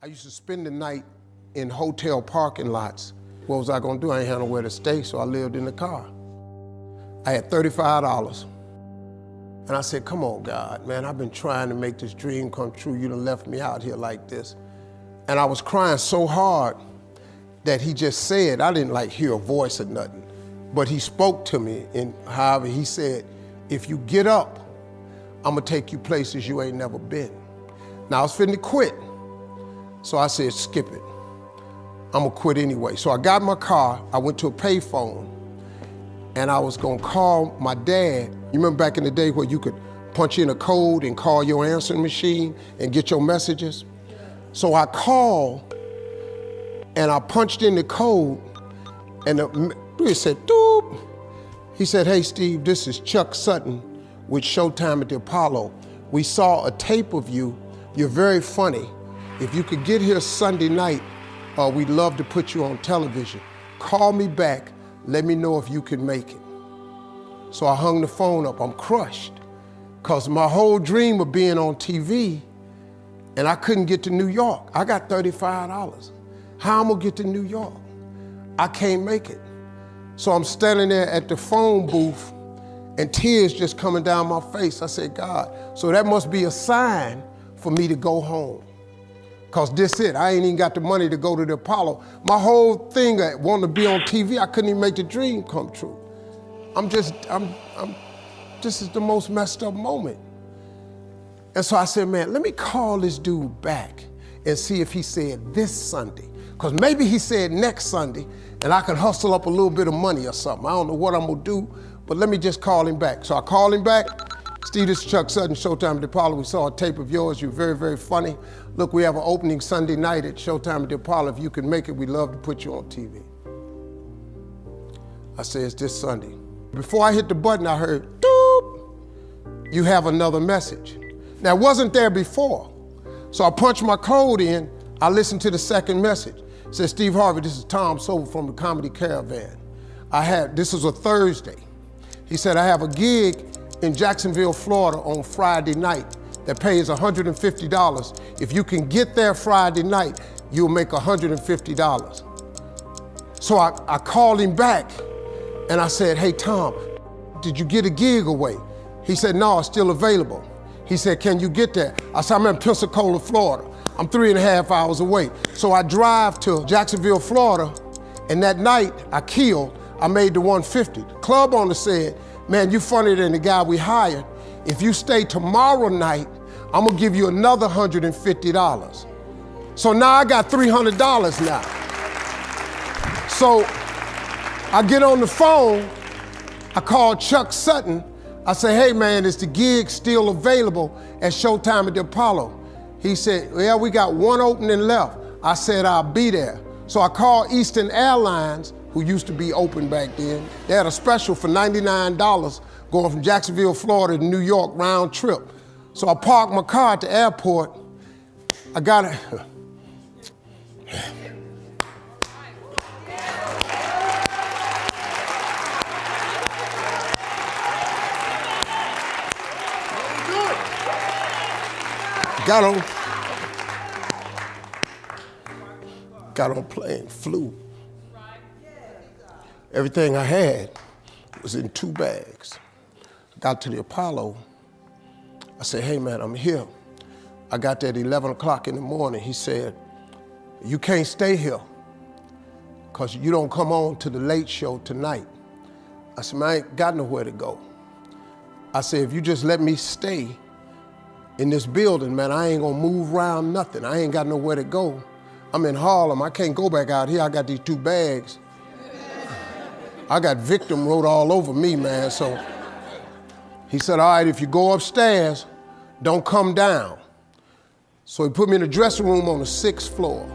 I used to spend the night in hotel parking lots. What was I gonna do? I ain't had nowhere to stay, so I lived in the car. I had $35. And I said, come on, God, man, I've been trying to make this dream come true. You done left me out here like this. And I was crying so hard that he just said, I didn't like hear a voice or nothing, but he spoke to me, and however he said, if you get up, I'm gonna take you places you ain't never been. Now I was finna quit. So I said, skip it. I'm gonna quit anyway. So I got in my car, I went to a payphone, and I was gonna call my dad. You remember back in the day where you could punch in a code and call your answering machine and get your messages? So I called, and I punched in the code, and it said, doop. He said, hey Steve, this is Chuck Sutton with Showtime at the Apollo. We saw a tape of you. You're very funny. If you could get here Sunday night, we'd love to put you on television. Call me back, let me know if you can make it. So I hung the phone up, I'm crushed, because my whole dream of being on TV, and I couldn't get to New York. I got $35. How I'm gonna get to New York? I can't make it. So I'm standing there at the phone booth, and tears just coming down my face. I said, God, so that must be a sign for me to go home. Because this it, I ain't even got the money to go to the Apollo. My whole thing, I wanted to be on TV, I couldn't even make the dream come true. This is the most messed up moment. And so I said, man, let me call this dude back and see if he said this Sunday. Because maybe he said next Sunday, and I can hustle up a little bit of money or something. I don't know what I'm gonna do, but let me just call him back. So I called him back. Steve, this is Chuck Sutton, Showtime at the Apollo. We saw a tape of yours. You're very, very funny. Look, we have an opening Sunday night at Showtime at the Apollo. If you can make it, we'd love to put you on TV. I said, it's this Sunday. Before I hit the button, I heard, doop, you have another message. Now, it wasn't there before. So I punched my code in. I listened to the second message. It said, Steve Harvey, this is Tom Sobel from the Comedy Caravan. This was a Thursday. He said, I have a gig in Jacksonville, Florida on Friday night that pays $150. If you can get there Friday night, you'll make $150. So I called him back and I said, hey Tom, did you get a gig away? He said, no, it's still available. He said, can you get there? I said, I'm in Pensacola, Florida. I'm 3.5 hours away. So I drive to Jacksonville, Florida, and that night I made the 150. The club owner said, man, you funnier than the guy we hired. If you stay tomorrow night, I'm gonna give you another $150. So now I got $300 now. So I get on the phone, I call Chuck Sutton. I say, hey man, is the gig still available at Showtime at the Apollo? He said, yeah, we got one opening left. I said, I'll be there. So I called Eastern Airlines, who used to be open back then. They had a special for $99 going from Jacksonville, Florida to New York round trip. So I parked my car at the airport. I got it. Got on plane, flew. Everything I had was in 2 bags. Got to the Apollo. I said, hey man, I'm here. I got there at 11 o'clock in the morning. He said, you can't stay here because you don't come on to the late show tonight. I said, man, I ain't got nowhere to go. I said, if you just let me stay in this building, man, I ain't gonna move around nothing. I ain't got nowhere to go. I'm in Harlem, I can't go back out here. I got these 2 bags. I got victim wrote all over me, man, so. He said, all right, if you go upstairs, don't come down. So he put me in the dressing room on the 6th floor.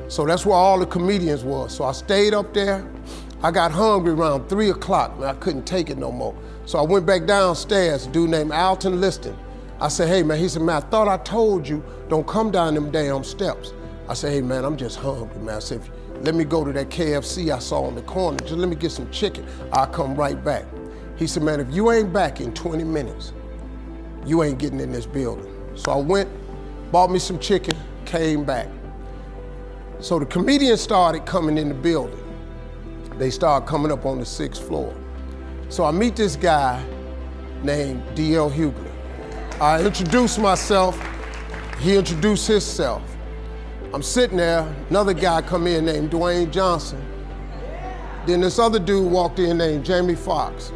So that's where all the comedians was. So I stayed up there. I got hungry around 3 o'clock, man, I couldn't take it no more. So I went back downstairs, a dude named Alton Liston. I said, hey man, he said, man, I thought I told you, don't come down them damn steps. I said, hey man, I'm just hungry, man. I said, let me go to that KFC I saw on the corner. Just let me get some chicken. I'll come right back. He said, man, if you ain't back in 20 minutes, you ain't getting in this building. So I went, bought me some chicken, came back. So the comedians started coming in the building. They started coming up on the 6th floor. So I meet this guy named D.L. Hughley. I introduced myself, he introduced himself. I'm sitting there, another guy come in named Dwayne Johnson. Then this other dude walked in named Jamie Foxx.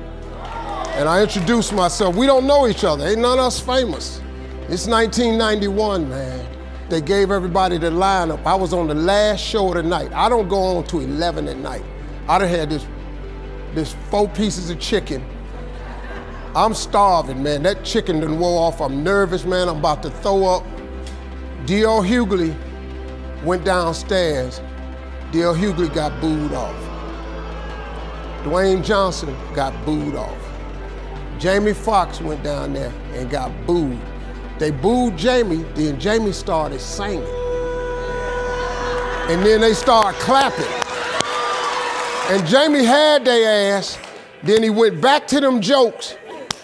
And I introduced myself. We don't know each other, ain't none of us famous. It's 1991, man. They gave everybody the lineup. I was on the last show of the night. I don't go on to 11 at night. I done had this 4 pieces of chicken. I'm starving, man. That chicken done wore off. I'm nervous, man. I'm about to throw up. D.L. Hughley went downstairs. D.L. Hughley got booed off. Dwayne Johnson got booed off. Jamie Foxx went down there and got booed. They booed Jamie, then Jamie started singing. And then they started clapping. And Jamie had their ass, then he went back to them jokes,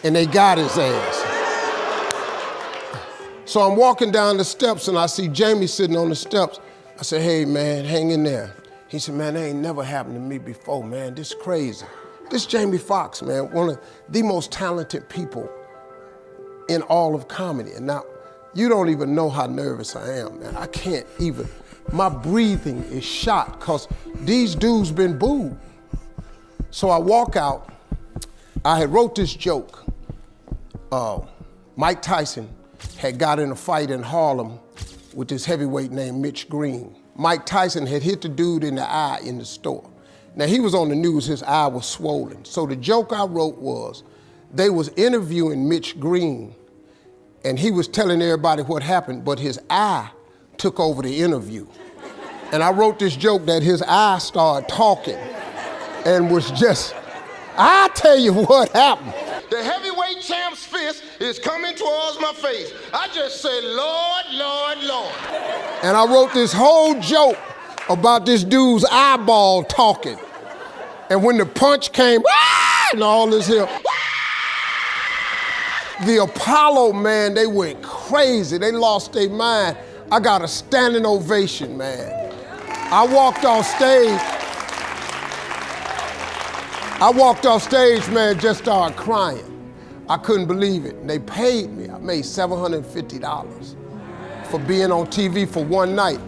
and they got his ass. So I'm walking down the steps and I see Jamie sitting on the steps. I said, hey man, hang in there. He said, man, that ain't never happened to me before, man. This is crazy. This Jamie Foxx, man, one of the most talented people in all of comedy. And now, you don't even know how nervous I am, man. I can't even, my breathing is shot because these dudes been booed. So I walk out, I had wrote this joke. Mike Tyson had got in a fight in Harlem with this heavyweight named Mitch Green. Mike Tyson had hit the dude in the eye in the store. Now he was on the news, his eye was swollen. So the joke I wrote was, they was interviewing Mitch Green and he was telling everybody what happened, but his eye took over the interview. And I wrote this joke that his eye started talking and was just, I tell you what happened. The heavyweight champ's fist is coming towards my face. I just said, Lord, Lord, Lord. And I wrote this whole joke about this dude's eyeball talking. And when the punch came, and all this here, the Apollo, man, they went crazy. They lost their mind. I got a standing ovation, man. I walked off stage, man, just started crying. I couldn't believe it. And they paid me. I made $750 for being on TV for one night.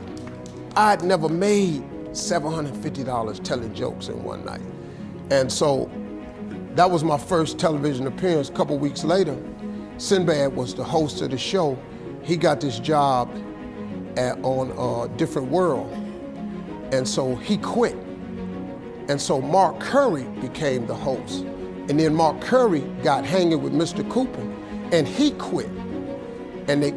I'd never made $750 telling jokes in one night. And so that was my first television appearance. A couple weeks later, Sinbad was the host of the show. He got this job on Different World. And so he quit. And so Mark Curry became the host. And then Mark Curry got hanging with Mr. Cooper and he quit. And they